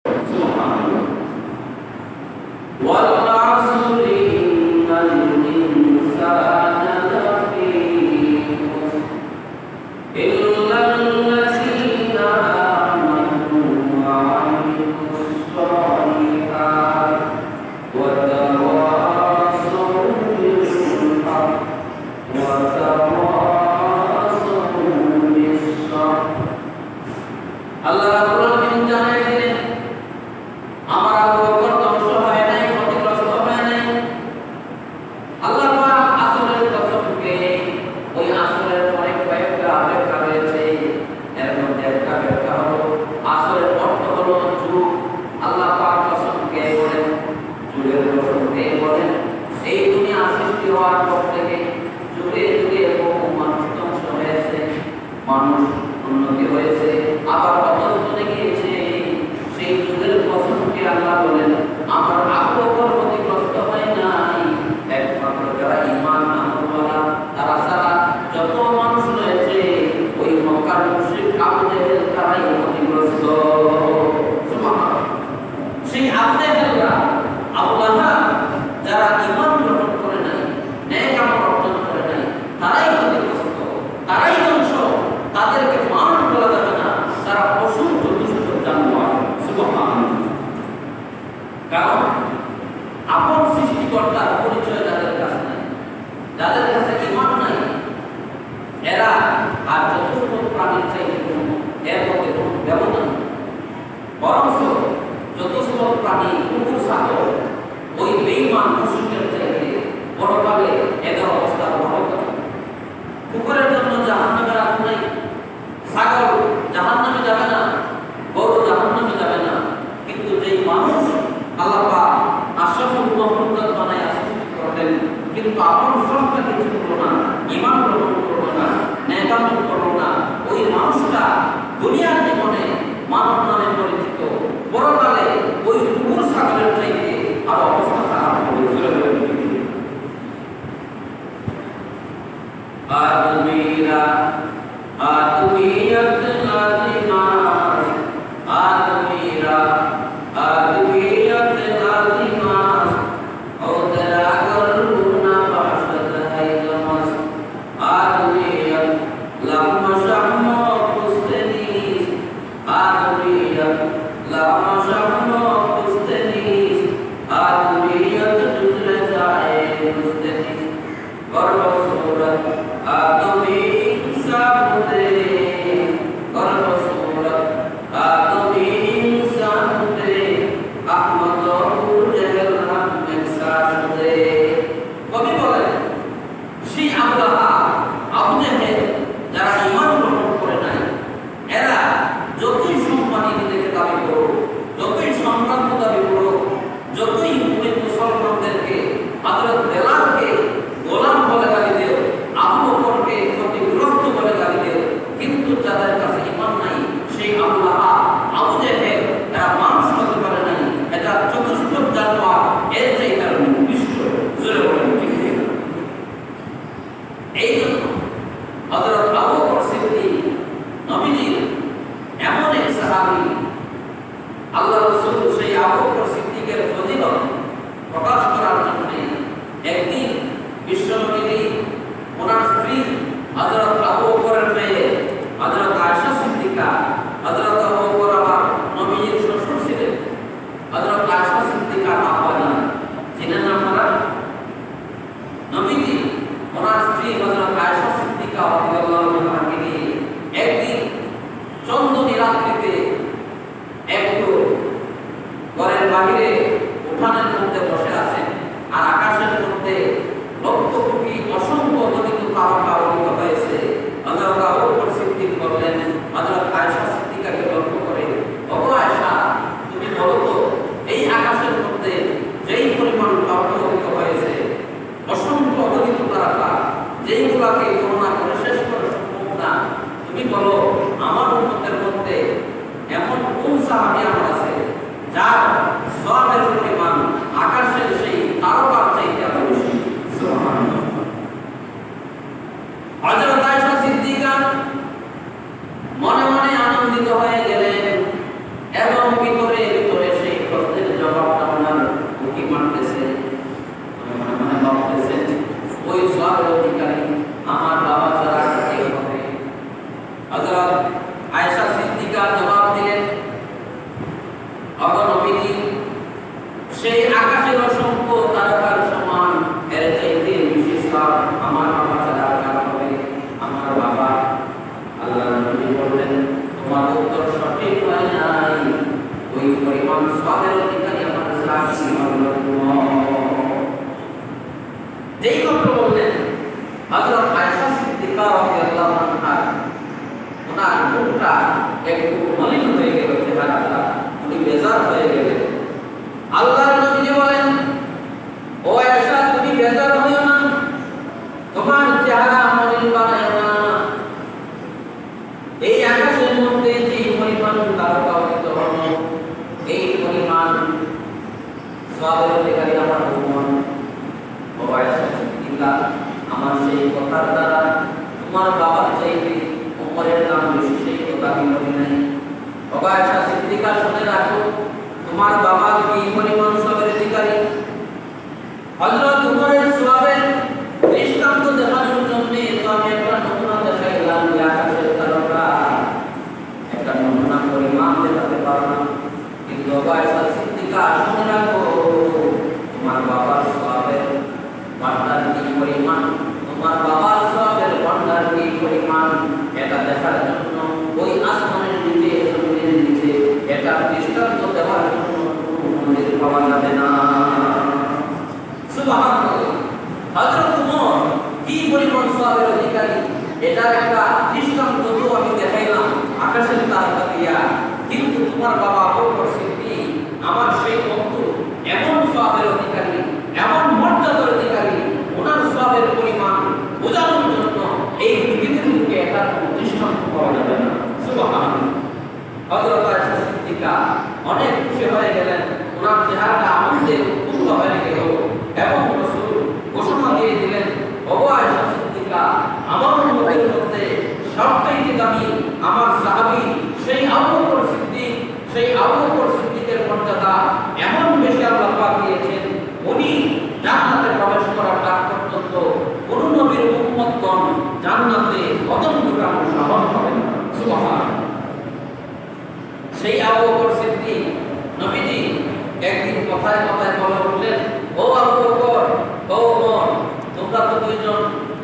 সুবহানাল্লাহ। ওয়াল আসরি ইন্নাল ইনসানা লাফি খুসর ইল্লাল্লাযীনা আমানু ওয়া আমিলুস সালিহাত ওয়া তাওয়াসাউ বিল হক ওয়া তাওয়াসাউ বিস সাবর। আল্লাহ রাব্বুল আলামিন জানাই দিলেন আমার আবু বকর ধ্বংস হয় নাই, ক্ষতিগ্রস্ত হয় নাই। আল্লাহ পাক আসরের কসমকে ওই আসরের অনেক কয়েকটা ব্যাখ্যা রয়েছে, এর মধ্যে একটা ব্যাখ্যা হলো আসরের অর্থ হলো যুগ। আল্লাহ পাক কসমকে বলেন, যুগের কসমকে বলেন এই দুনিয়া সৃষ্টি হওয়ার পর থেকে যুগে যুগে বহু মানুষ ধ্বংস হয়েছে, মানুষ উন্নতি হয়েছে, আবার অধঃপতনে গিয়েছে। সেই যুগের কসমকে আল্লাহ বলেন আমার আবু বকর ক্ষতিগ্রস্ত হয় নাই, একমাত্র যারা ঈমান আনওয়ালা তারা ছাড়া যত মানুষ রয়েছে ওই মক্কার মুশরিক আবু জেহেল তারাই ক্ষতিগ্রস্ত। সুবহানাল্লাহ। সেই আবু জেহেলরা, আবু লাহাব যারা ঈমান গ্রহণ করে নাই, নেক আমল অর্জন করে নাই, তারাই ক্ষতিগ্রস্ত, তারাই ধ্বংস। তাদেরকে মানুষ বলা যাবে না, তারা পশু চতুষ্প জানোয়ার। সুবহানাল্লাহ। কারণ আপন সৃষ্টিকর্তার পরিচয় যাদের কাছে নাই, যাদের কাছে ঈমান নাই, এরা আর চতুষ্প প্রাণীর চাইতে এর মধ্যে কোনো ব্যবধান। বরঞ্চ চতুষ্প প্রাণী কুকুর ছাগল ওই বেঈমান মুশরিকের চাইতে পরকালে এদের অবস্থা ভয়ঙ্কর। কুকুরের জন্য জাহান্নামের আগুন নাই, ছাগল জাহান্নামে যাবে না, গরু জাহান্নামে যাবে না। কিন্তু যেই মানুষ আল্লাহ পাক আশরাফুল মাখলুকাত বানায়া সৃষ্টি করলেন, কিন্তু আপন সত্তা কিছু করলো না, ঈমান গ্রহণ করলো না, নেক আমল করলো না, ওই মানুষটা দুনিয়ার জীবনে মানব নামে পরিচিত, পরকালে ওই কুকুর ছাগলের চাইতে আর অবস্থা খারাপ হবে। আদমিরা আদমিয়ত লাজিমাত, আদমিরা আদমিয়ত লাজিমাত, ওদরা গরুনা বাশত হাইজমাস, আদমিয়ত লাম্মা শাহম কুস্তানিস, আদমিয়ত লাম্মা শাহম কুস্তানিস, আদমিয়ত দুজরা যায় কুস্তানিস, গর্বসূরত আদমি ইনসান দে, গর্বসূরত আদমি ইনসান দে, আহমদ আবু জেহেল হাম ইনসান দে। কবি বলেন সেই আবু লাহাব, আবু জেহেল যারা ঈমান গ্রহণ করে নাই, এরা যতই সম্মানী নিজেকে দাবি করো, যতই সম্ভ্রান্ত দাবি করো, যতই মুমিন মুসলমানদেরকে হযরত বেলালকে গোলাম বলে গালি দিও, আবু বকরকে ক্ষতিগ্রস্ত বলে গালি দিও, কিন্তু যাদের কাছে ঈমান নাই সেই আবু লাহাব, আবু জেহেল এরা মানুষ হতে পারে নাই, এটা চতুষ্প জানোয়ার, এর চাইতে আরো নিকৃষ্ট। জোরে বলেন ঠিক ঠিক। এই জন্য হযরত আবু বকর সিদ্দিক নবীজির এমন এক সাহাবী, আল্লাহ রাসূল সেই আবু বকর সিদ্দিকের ফজিলত প্রকাশ করার জন্য একদিন বিশ্বনবী ওনার স্ত্রী হযরত আবু বকরের মেয়ে হযরত আয়েশা সিদ্দিকা, হযরত আবু বকর আবার নবীজির শ্বশুর ছিলেন, হযরত আয়েশা সিদ্দিকা আব্বাজান চিনেন না আপনারা? নবীজি ওনার স্ত্রী হযরত আয়েশা সিদ্দিকা রাদিয়াল্লাহু আনহাকে নিয়ে একদিন চন্দ্রনী রাত্রিতে একটু ঘরের বাহিরে উঠানের মধ্যে বসে আছেন, আর আকাশের মধ্যে লক্ষ কোটি অসংখ্য অগণিত তারকা উদিত হয়েছে। হযরত আবু বকর সিদ্দিক বললেন হযরত আয়েশা সিদ্দিকাকে লক্ষ্য করে, ওগো আয়েশা, তুমি বলো তো এই আকাশের মধ্যে যেই পরিমাণ তারকা উদিত হয়েছে, অসংখ্য অগণিত তারকা, যেইগুলাকে গণনা করে শেষ করা সম্ভব না, তুমি বলো আমার উম্মতের মধ্যে এমন কোন সাহাবী আমার আছে যার সওয়াবের পরিমাণ আকাশের সেই তারকার চাইতে আরো বেশি। সুবহানাল্লাহ। হযরত আয়েশা সিদ্দিকা মনে মনে আনন্দিত হয়ে গেলেন এবং ভিতরে ভিতরে ওই পরিমাণ সওয়াবের অধিকারী আমার সাহাবী আল্লাহ যেই মাত্র বললেন হযরত আয়েশা সিদ্দিকা রাদিয়াল্লাহু আনহা ওনার মুখটা একটু মলিন হয়ে গেল, চেহারাটা উনি বেজার হয়ে গেলেন। আল্লাহর নবী বলেন, ও আয়েশা তুমি বেজার হইও না, তোমার চেহারা মলিন বানায় না। এই আকাশের মধ্যে যে পরিমাণ তারকা উদিত হলো, এই পরিমাণ সওয়াবের অধিকারী আমার ভগবান। ও আয়েশা সিদ্দিকা, আমার সেই কথার দ্বারা তোমার বাবার চাইতে উমরের নাম বেশি, সেই কথা আমি বলি নাই। ও আয়েশা সিদ্দিকা শুনে রাখো, তোমার বাবা কি পরিমাণ সওয়াবের অধিকারী। হযরত উমরের সওয়াবের দৃষ্টান্ত দেখানোর জন্য তো আমি একটা নমুনা দেখাইলাম যে আকাশের তারকা একটা নমুনা পরিমাণ দেখাতে পারলাম, কিন্তু আয়েশা সিদ্দিকা শুনে রাখো, তোমার বাবার সওয়াবের ভান্ডার কি পরিমাণ, তোমার বাবার সওয়াবের ভান্ডার কি পরিমাণ, এটা দেখার জন্য ওই আসমানের নিচে জমিনের নিচে এটা দৃষ্টান্ত দেওয়ার জন্য মন্দির পাওয়া যাবে না। সুবহানাল্লাহ। হযরত উমর কি পরিমাণ সওয়াবের অধিকারী, এটার একটা দৃষ্টান্ত তো আমি দেখাইলাম আকাশের তারকা দিয়া, কিন্তু তোমার বাবা আবু বকর সিদ্দিক আমার সেই বন্ধু এমন সওয়াবের অধিকারী, এমন মর্যাদার অধিকারী, ওনার সওয়াবের পরিমাণ বোঝানোর জন্য এই পৃথিবীর বুকে এটার দৃষ্টান্ত পাওয়া যাবে না। সুবহানাল্লাহ। হযরত আয়েশা সিদ্দিকা অনেক খুশি হয়ে গেলেন, ওনার চেহারাটা আনন্দে উৎফুল্ল হয়ে গেল এবং রাসূল ঘোষণা দিয়ে দিলেন, ও আয়েশা সিদ্দিকা, আমার উম্মতের মধ্যে সবচেয়ে দামি আমার সাহাবী সেই আবু বকর সিদ্দিক, সেই আবু বকর সিদ্দিকের মর্যাদা এমন বেশি আল্লাহ পাক দিয়েছেন, উনি জান্নাতে প্রবেশ করার আগ পর্যন্ত কোন নবীর উম্মতগণ জান্নাতে কদম ঢোকানো সম্ভব হবে না। সুবহানাল্লাহ। সেই আবু বকর সিদ্দিক নবীজি একদিন কথায় কথায় বলে উঠলেন, ও আবু বকর, ও ওমর, তোমরা তো দুইজন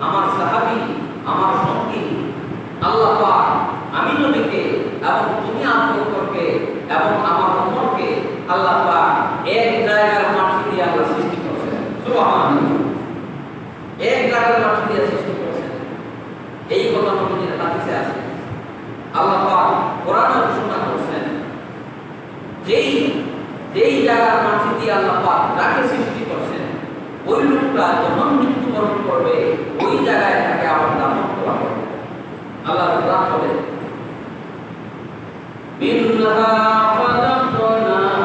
আমার সাহাবী, আমার সঙ্গী। আল্লাহ পাক আমি নবীকে এবং তুমি আবু বকরকে এবং আমার ওমরকে আল্লাহ পাক এক জায়গার মাটি দিয়ে আল্লাহ সৃষ্টি করেছেন। সুবহানাল্লাহ। এক জায়গার মাটি দিয়ে সৃষ্টি করেছেন, এই কথা নবীজির হাদিসে আছে। আল্লাহ পাক কোরআনে ঘোষণা করেছেন, যেই জায়গার মাটি দিয়ে আল্লাহ পাক তাকে সৃষ্টি করেছেন, ওই লোকটা যখন মৃত্যুবরণ করবে ওই জায়গায় তাকে আবার দাফন করা হবে। আল্লাহ কোরআন বলে, মিনহা খালাকনাকুম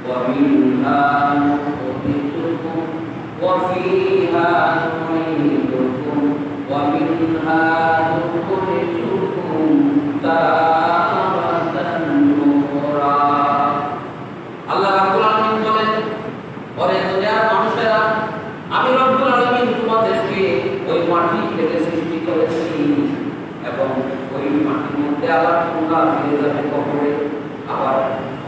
ওয়া মিনহা নুখরিজুকুম ওয়া ফিহা নুঈদুকুম ওয়া মিনহা নুখরিজুকুম তারাতান উখরা। আল্লাহ রাব্বুল আলামিন বলেন, ওরে দুনিয়ার মানুষেরা, আমি রব্বুল আলামিন তোমাদেরকে ওই মাটি থেকে সৃষ্টি করেছি এবং ওই মাটির মধ্যে আবার তোমরা ফিরে যাবে কবরে, আবার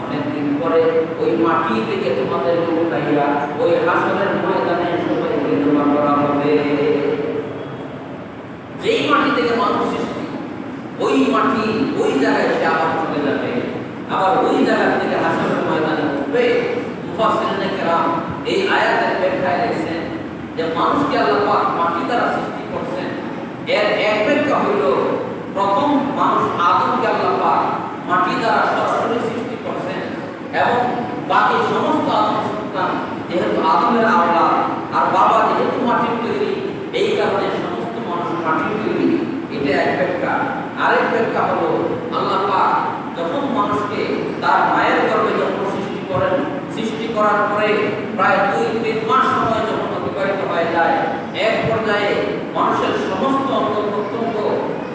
অনেকদিন পরে ওই মাটি থেকে তোমাদেরকে উঠাইয়া ওই হাসরের ময়দানে সবাইকে জমা করা হবে। যেই মাটি থেকে মানুষ সৃষ্টি, ওই মাটি ওই জায়গায় সে আবার চলে যাবে, আবার ওই জায়গা থেকে হাসরের ময়দানে উঠবে। মুফাসসিরিনে কেরাম এই আয়াতের ব্যাখ্যায় লিখেছেন যে মানুষকে আল্লাহ পাক মাটি দ্বারা সৃষ্টি করেছেন, এর এক ব্যাখ্যা হইল প্রথম মানুষ আদমকে আল্লাহ পাক মাটি দ্বারা সরাসরি সৃষ্টি করেছেন এবং বাকি সমস্ত আদম সন্তান যেহেতু আদমের আওলাদ আর বাবা যেহেতু মাটির তৈরি, এই কারণে সমস্ত মানুষ মাটির তৈরি। এটা এক ব্যাখ্যা। আরেক ব্যাখ্যা হলো আল্লাহ পাক যখন মানুষকে তার মায়ের গর্ভে যখন সৃষ্টি করেন, সৃষ্টি করার পরে প্রায় 2-3 মাস সময় যখন অতিবাহিত হয়ে যায়, এক পর্যায়ে মানুষের সমস্ত অঙ্গ প্রত্যঙ্গ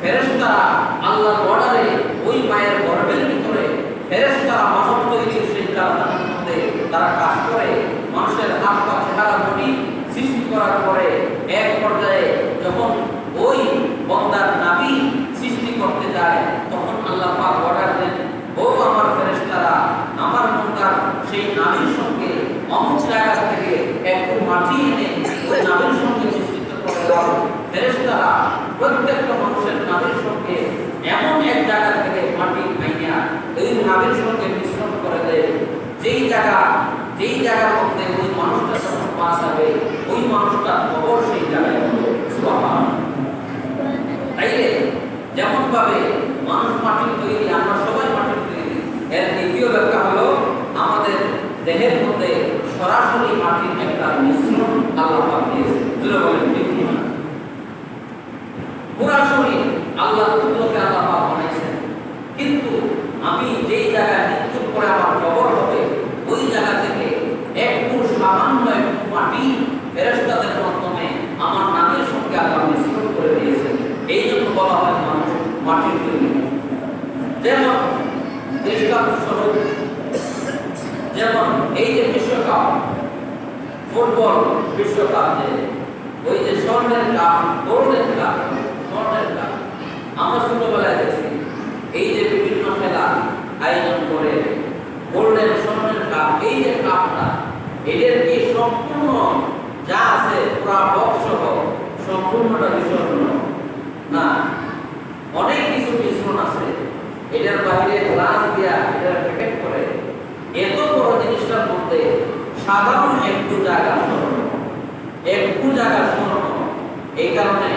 ফেরেশতারা আল্লাহর অর্ডারে ওই মায়ের গর্ভের ভিতরে ফেরেশতারা মানব তৈরির সেই কারখানার মধ্যে তারা কাজ করে মানুষের হাত পা চেহারা বডি সৃষ্টি করার পরে এক পর্যায়ে যখন ওই বান্দার নাভি সৃষ্টি করতে যায়, তখন আল্লাহ পাক অর্ডার দেন, ও আমার ফেরেশতারা, আমার বান্দার সেই নাভির সঙ্গে অমুক জায়গা থেকে একটু মাটি এনে ওই নাভির সঙ্গে মিশ্রিত করে দাও। ফেরেশতারা প্রত্যেকটা মানুষের নাভির সঙ্গে এমন এক জায়গা থেকে মাটি ভাঙিয়া ওই নাভীর সঙ্গে মিশ্রণ করে দেয়, যেই জায়গার মধ্যে ওই মানুষটা যখন পৌঁছাবে ওই মানুষটা কবর সেই জায়গায় হবে। সুবহানাল্লাহ। তাইলে যেমন ভাবে মানুষ মাটির তৈরি, আমরা সবাই মাটির তৈরি, এর দ্বিতীয় ব্যাখ্যা হলো আমাদের দেহের মধ্যে সরাসরি মাটির একটা মিশ্রণ আল্লাহ পাক দিয়েছেন। জোরে বলেন ঠিক কি না? পুরা শরীর আল্লাহ কুদরতে আল্লাহ পাক বানাইছেন, কিন্তু আমি যেই জায়গায় মৃত্যুর পরে আমার কবর হবে ওই জায়গা থেকে একটু সামান্য একটু মাটি ফেরেশতাদের মাধ্যমে আমার নামের সঙ্গে আল্লাহ মিশ্রণ করে দিয়েছেন। এই জন্য বলা হয় মানুষ মাটির তৈরি। যেমন দৃষ্টান্তস্বরূপ, যেমন এই যে বিশ্বকাপ, ফুটবল বিশ্বকাপ, যে ওই যে স্বর্ণের কাপ, গোল্ডেন কাপ, স্বর্ণের কাপ আমরা ছোটবেলায় দেখছি। এই যে বিভিন্ন খেলা আয়োজন করে গোল্ডেন স্বর্ণের কাপ, এই যে কাপটা, এদের কি সম্পূর্ণ যা আছে পুরা বক্স সহ সম্পূর্ণটা বিস্মরণ না, অনেক কিছু মিশ্রণ আছে। এটার বাইরে গ্লাস দিয়া এটার প্যাকেট করে এত বড় জিনিসটার মধ্যে সাধারণ একটু জায়গা স্বর্ণ, একটু জায়গা স্বর্ণ, এই কারণে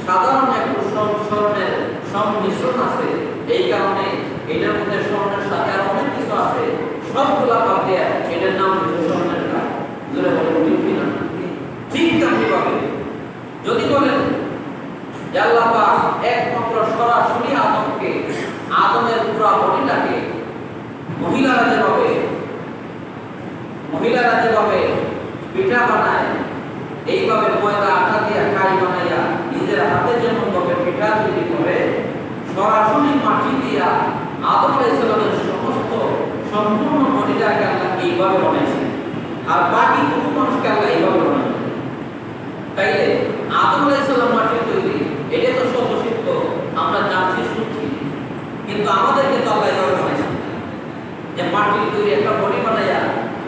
সাধারণ একটু স্বর্ণের সংমিশ্রণ আছে। এই কারণে এটার মধ্যে স্বর্ণের সাথে আর অনেক কিছু আছে, সবগুলা বাদ দিয়ে এটার নাম হচ্ছে স্বর্ণের কাপ। জোরে বলেন ঠিক কিনা? ঠিক তেমনি ভাবে যদি বলেন যে আল্লাহ পাক একমাত্র সরাসরি আদমের পুরা বডিটাকে মহিলারা যেভাবে পিঠা বানায়, এইভাবে ময়দা আটা দিয়ে কাই বানাইয়া নিজের হাতে যেমন ভাবে পিঠা তৈরি করে, সরাসরি মাটি দিয়া আদম আলাইহিস সালামের সমস্ত সম্পূর্ণ বডিটাকে আল্লাহ এইভাবে বানাইছে, আর বাকি কোনো মানুষকে আল্লাহ এইভাবে বানায়। তাইলে আদম আলাইহিস সালাম মাটির তৈরি, এটা তো স্বতঃসিদ্ধ, আমরা জানছি শুনছি, কিন্তু আমাদেরকে তো আল্লাহ এইভাবে বানাইছেন যে মাটির তৈরি একটা বডি বানাইয়া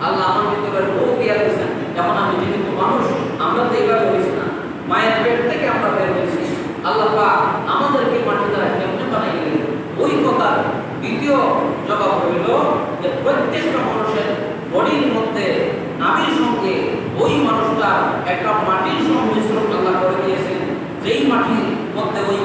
আল্লাহ আমার ভিতরে রূপ দিয়া দিয়েছেন। যেমন আমি যেহেতু মানুষ, আমরা তো এইভাবে হয়েছি না, মায়ের পেট থেকে আমরা বের হয়েছি, আল্লাহ পাক আমাদেরকে মাটি দ্বারা কেমনে বানাইলেন, ওই কথার দ্বিতীয় জবাব হইল যে প্রত্যেকটা মানুষের বডির মধ্যে নাভির সঙ্গে ওই মানুষটা একটা মাটির সংমিশ্রণ আল্লাহ করে দিয়েছেন, যেই মাটির মধ্যে ওই